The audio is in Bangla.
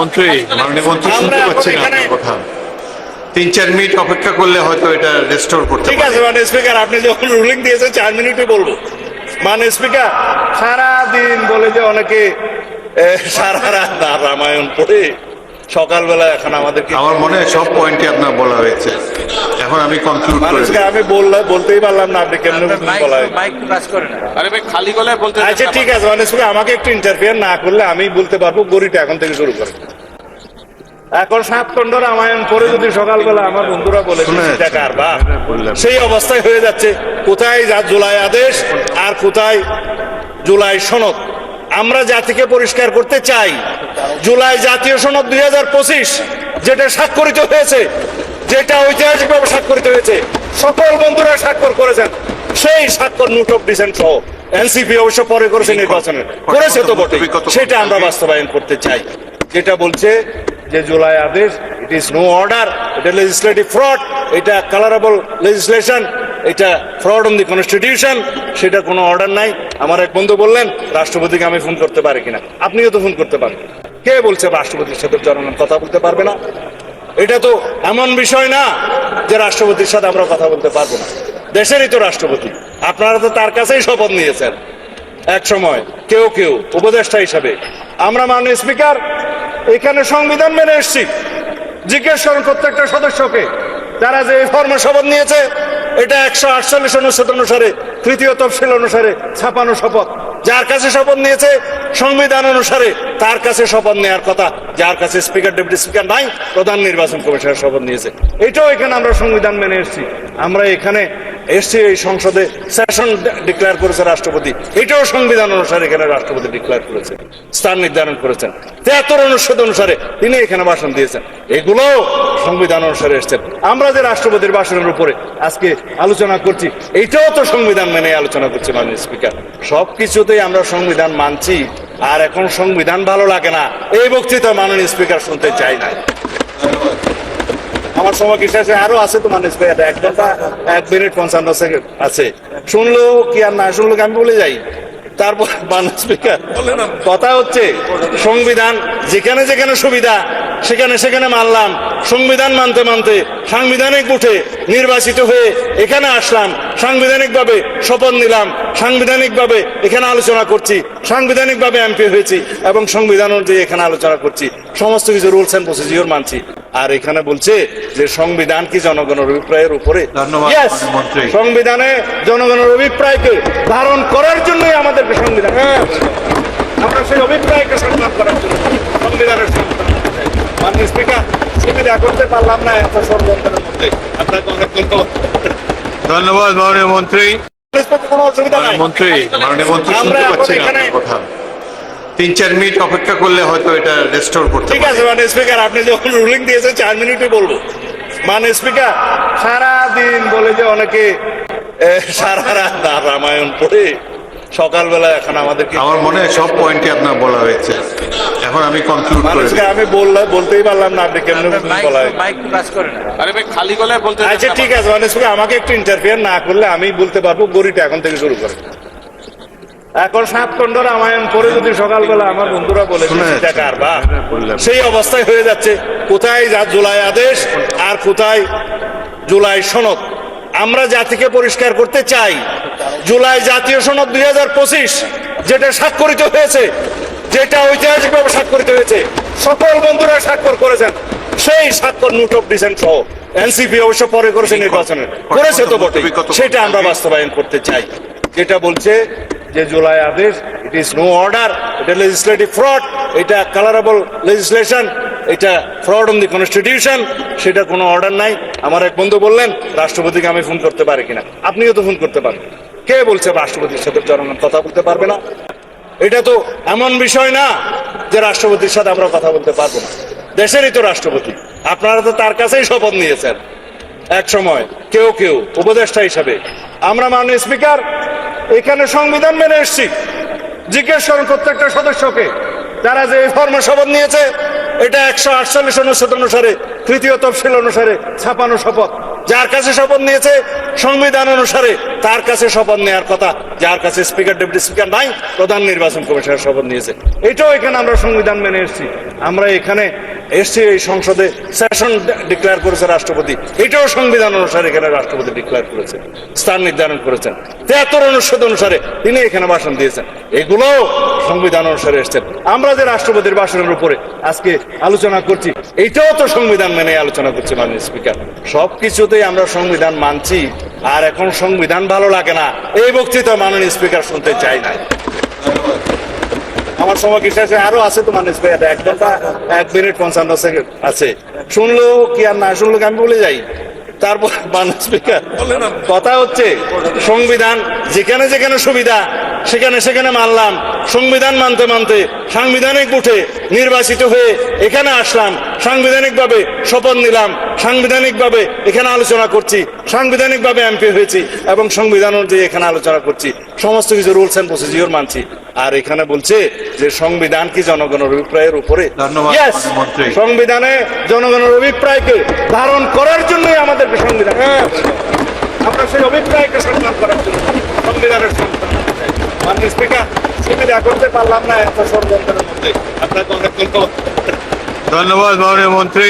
মন্ত্রী মাননীয় মন্ত্রী শুনতে পাচ্ছেন আপনার কথা। 3-4 মিনিট অপেক্ষা করলে হয়তো এটা রেস্টোর করতে ঠিক আছে মাননীয় স্পিকার, আপনি যখন রুলিং দিয়েছেন 4 মিনিটে বলবো। মাননীয় স্পিকার, সারাদিন বলে যে অনেকে সারা রাত রামায়ণ পড়ে সকালবেলা এখন আমাদেরকে, আমার মনে হয় সব পয়েন্টই আপনার বলা হয়েছে। এখন আমি কনক্লুড করি। আমি বলতেই পারলাম না, আপনি কেমন বলা আরে ভাই খালি গলায় বলতে। আচ্ছা ঠিক আছে মাননীয় স্পিকার, আমাকে একটু ইন্টারফিয়ার না করলে আমি বলতে পারবো। গড়িটা এখন থেকে শুরু করে। এখন 7 খণ্ড রামায়ণ পরে যদি সকালবেলা আমার বন্ধুরা বলে সেই অবস্থায় হয়ে যাচ্ছে। কোথায় জুলাই আদেশ আর কোথায় জুলাই সনদ? আমরা জাতিকে পরিষ্কার করতে চাই, জুলাই জাতীয় সনদ 2025 যেটা স্বাক্ষরিত হয়েছে, যেটা ঐতিহাসিকভাবে স্বাক্ষরিত হয়েছে, সকল বন্ধুরা স্বাক্ষর করেছেন, সেই স্বাক্ষর নোট অফ ডিসেন্ট সহ এনসিপি অবশ্য পরে করেছে, নির্বাচনের করেছে তো বটে, সেটা আমরা বাস্তবায়ন করতে চাই। যেটা বলছে যে জুলাই আদেশ ইট ইজ নো অর্ডার, এটা লেজিসলেটিভ ফ্রড, এটা কালারেবল লেজিসলেশন, এটা ফ্রড অন দি কনস্টিটিউশন, সেটা কোনো অর্ডার নাই। আমার এক বন্ধু বললেন রাষ্ট্রপতিকে আমি ফোন করতে পারি কিনা। আপনিও তো ফোন করতে পারেন। কে বলছে রাষ্ট্রপতির সাথে জনগণ কথা বলতে পারবে না? এটা তো এমন বিষয় না যে রাষ্ট্রপতির সাথে আমরা কথা বলতে পারবো না। দেশেরই তো রাষ্ট্রপতি, আপনারা তো তার কাছেই শপথ নিয়েছেন এক সময়, কেউ কেউ উপদেষ্টা হিসাবে। আমরা মাননীয় স্পিকার এখানে সংবিধান মেনে এসেছি। জিজ্ঞেস করুন প্রত্যেকটা সদস্যকে, তারা যে ফর্মে শপথ নিয়েছে, এটা 148 অনুচ্ছেদ অনুসারে, 3য় তফসিল অনুসারে ছাপানো শপথ। যার কাছে শপথ নিয়েছে সংবিধান অনুসারে, তার কাছে শপথ নেওয়ার কথা। যার কাছে স্পিকার, ডেপুটি স্পিকার নাই, প্রধান নির্বাচন কমিশনের শপথ নিয়েছে। এটাও এখানে আমরা সংবিধান মেনে এসেছি। আমরা এখানে এসছি, এই সংসদে সেশন ডিক্লেয়ার করেছে রাষ্ট্রপতি, এটাও সংবিধান অনুসারে এখানে রাষ্ট্রপতি ডিক্লেয়ার করেছে, স্থান নির্ধারণ করেছেন। 73 অনুচ্ছেদ অনুসারে তিনি এখানে ভাষণ দিয়েছেন, এগুলো সংবিধান অনুসারে এসছেন। আমরা যে রাষ্ট্রপতির ভাষণের উপরে আজকে আলোচনা করছি, এইটাও তো সংবিধান মেনে আলোচনা করছি মাননীয় স্পিকার। সবকিছুতেই আমরা সংবিধান মানছি, আর এখন সংবিধান ভালো লাগে না এই বক্তৃতা মাননীয় স্পিকার শুনতে চাই না। আমার সময় কি শেষে আরো আছে তো মাননীয় স্পিকার, 1 ঘন্টা 1 মিনিট 55 সেকেন্ড আছে। শুনলো কি আর না শুনলো আমি বলে যাই। তারপর মাননীয় স্পিকার, কথা হচ্ছে সংবিধান যেখানে যেখানে সুবিধা সেখানে সেখানে মানলাম। সংবিধান মানতে মানতে সাংবিধানিক উঠে নির্বাচিত হয়ে এখানে আসলাম, সাংবিধানিক ভাবে শপথ নিলাম, সাংবিধানিক ভাবে এখানে আলোচনা করছি, সাংবিধানিক ভাবে এমপি হয়েছি এবং সংবিধান অনুযায়ী এখানে আলোচনা করছি, সমস্ত কিছু রুলস এন্ড প্রসিডিওর মানছি। আর এখানে বলছে যে সংবিধান কি জনগণের অভিপ্রায়ের উপরে? সংবিধানে জনগণের অভিপ্রায়কে ধারণ করার জন্যই আমাদেরকে সংবিধান, আমরা সেই অভিপ্রায়কে সম্মান করার জন্য সংবিধানের মাননীয় স্পিকার সুবিধা করতে পারলাম না এত ষড়যন্ত্রের মধ্যে। আপনাকে অনেক ধন্যবাদ মাননীয় মন্ত্রী। কোনো অসুবিধা নাই মন্ত্রী মাননীয় মন্ত্রী শুনতে পাচ্ছেন আপনার কথা। 3-4 মিনিট অপেক্ষা করলে হয়তো এটা রেস্টোর করতে। ঠিক আছে মাননীয় স্পিকার, আপনি যখন রুলিং দিয়েছেন 4 মিনিটে বলবো। মাননীয় স্পিকার, সারাদিন বলে যে অনেকে সারা রাত রামায়ণ পড়ে সকালবেলা এখন আমাদেরকে, আমার মনে হয় সব পয়েন্টই আপনার বলা হয়েছে। এখন আমি কনক্লুড করি। আমি বলতেই পারলাম না, আপনি কেমন বলা। আরে ভাই খালি গলায় বলতে। আচ্ছা ঠিক আছে মাননীয় স্পিকার, আমাকে একটু ইন্টারফিয়ার না করলে আমি বলতে পারবো। গড়িটা এখন থেকে শুরু করে। এখন 7 খণ্ড রামায়ণ পরে যদি সকালবেলা আমার বন্ধুরা বলে সেই অবস্থায় হয়ে যাচ্ছে। কোথায় জুলাই আদেশ আর কোথায় জুলাই সনদ? আমরা জাতিকে পরিষ্কার করতে চাই, জুলাই জাতীয় সনদ 2025 যেটা স্বাক্ষরিত হয়েছে, যেটা ঐতিহাসিকভাবে স্বাক্ষরিত হয়েছে, সকল বন্ধুরা স্বাক্ষর করেছেন, সেই স্বাক্ষর নোট অফ ডিসেন্ট সহ এনসিপি অবশ্য পরে করেছে, নির্বাচনের করেছে তো বটে, সেটা আমরা বাস্তবায়ন করতে চাই। যেটা বলছে যে জুলাই আদেশ ইট ইজ নো অর্ডার, এটা লেজিসলেটিভ ফ্রড, এটা কালারেবল লেজিসলেশন, এটা ফ্রড অন দি কনস্টিটিউশন, সেটা কোনো অর্ডার নাই। আমার এক বন্ধু বললেন রাষ্ট্রপতিকে আমি ফোন করতে পারি কিনা। আপনিও তো ফোন করতে পারেন। কে বলছে রাষ্ট্রপতির সাথে জনগণ কথা বলতে পারবে না? এটা তো এমন বিষয় না যে রাষ্ট্রপতির সাথে আমরা কথা বলতে পারবো না। দেশেরই তো রাষ্ট্রপতি, আপনারা তো তার কাছেই শপথ নিয়েছেন এক সময়, কেউ কেউ উপদেষ্টা হিসাবে। আমরা মাননীয় স্পিকার এখানে সংবিধান মেনে এসেছি। জিজ্ঞেস করুন প্রত্যেকটা সদস্যকে, তারা যে ফর্মে শপথ নিয়েছে, এটা 148 অনুচ্ছেদ অনুসারে, 3য় তফসিল অনুসারে ছাপানো শপথ। যার কাছে শপথ নিয়েছে সংবিধান অনুসারে তার কাছে শপথ নেওয়ার কথা, যার কাছে স্পিকার ডেপুটি স্পিকার নাই প্রধান নির্বাচন কমিশনের শপথ নিয়েছে। এটাও এখানে আমরা সংবিধান মেনে এসেছি। আমরা এখানে এসছি, এই সংসদে সেশন ডিক্লেয়ার করেছে রাষ্ট্রপতি, এটাও সংবিধান অনুসারে এখানে রাষ্ট্রপতি ডিক্লেয়ার করেছে, স্থান নির্ধারণ করেছেন 73 অনুচ্ছেদ অনুসারে তিনি এখানে ভাষণ দিয়েছেন, এগুলো সংবিধান অনুসারে এসছেন। আমরা যে রাষ্ট্রপতির ভাষণের উপরে আজকে আলোচনা করছি এটাও তো সংবিধান মেনে আলোচনা করছি মাননীয় স্পিকার। সবকিছুতেই আমরা সংবিধান মানছি, আর এখন সংবিধান ভালো লাগে না এই বক্তৃতা মাননীয় স্পিকার শুনতে চাই না। আমার সময় কি শেষে আরো আছে তো মাননীয় স্পিকার, 1 ঘন্টা 1 মিনিট 55 সেকেন্ড আছে, শুনলো কি আর না শুনলো কি আমি বলে যাই। তারপর মাননীয় স্পিকার কথা হচ্ছে সংবিধান যেখানে যেখানে সুবিধা সেখানে সেখানে মানলাম, সংবিধান মানতে মানতে সাংবিধানিক উঠে নির্বাচিত হয়ে এখানে আসলাম, সাংবিধানিক ভাবে শপথ নিলাম, সাংবিধানিক ভাবে এখানে আলোচনা করছি, সাংবিধানিক ভাবে এমপি হয়েছি এবং সংবিধান অনুযায়ী এখানে আলোচনা করছি, সমস্ত কিছু রুলস এন্ড প্রসিডিওর মানছি। আর এখানে বলছে যে সংবিধান কি জনগণের অভিপ্রায়ের উপরে? ধন্যবাদ, Yes, মন্ত্রী। সংবিধানে জনগণের অভিপ্রায়কে ধারণ করার জন্যই আমাদেরকে সংবিধান, আমরা সেই অভিপ্রায়কে সম্মান করার জন্য সংবিধানের সংবিধান। মাননীয় স্পিকার সুবিধা করতে পারলাম না এত ষড়যন্ত্রের মধ্যে, আপনাকে অনেক ধন্যবাদ। ধন্যবাদ মাননীয় মন্ত্রী।